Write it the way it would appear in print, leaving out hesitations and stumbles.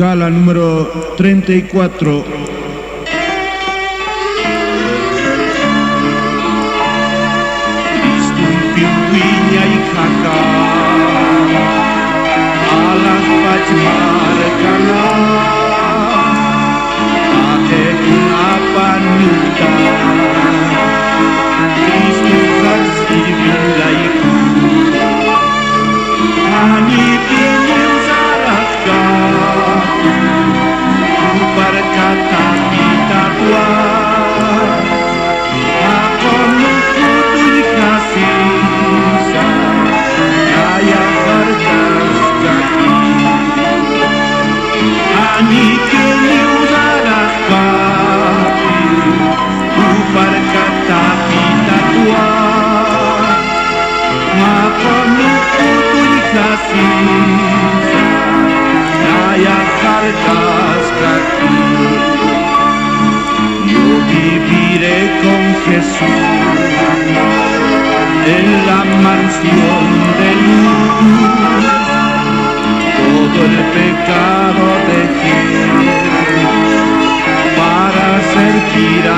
Gala número 34. Piuinya i kaka alas pajmarkana ate apa nuta Kristus kasih bilaiku hani pilih saraka ku berkata kita Tuhan aku nukutuj kasih Ani kini usaha kami ku berkata kita Tuhan maka nukutuj kasih saya cargas kaki yo viviré con Jesús en la mansión de luz todo el pecado dejé para servir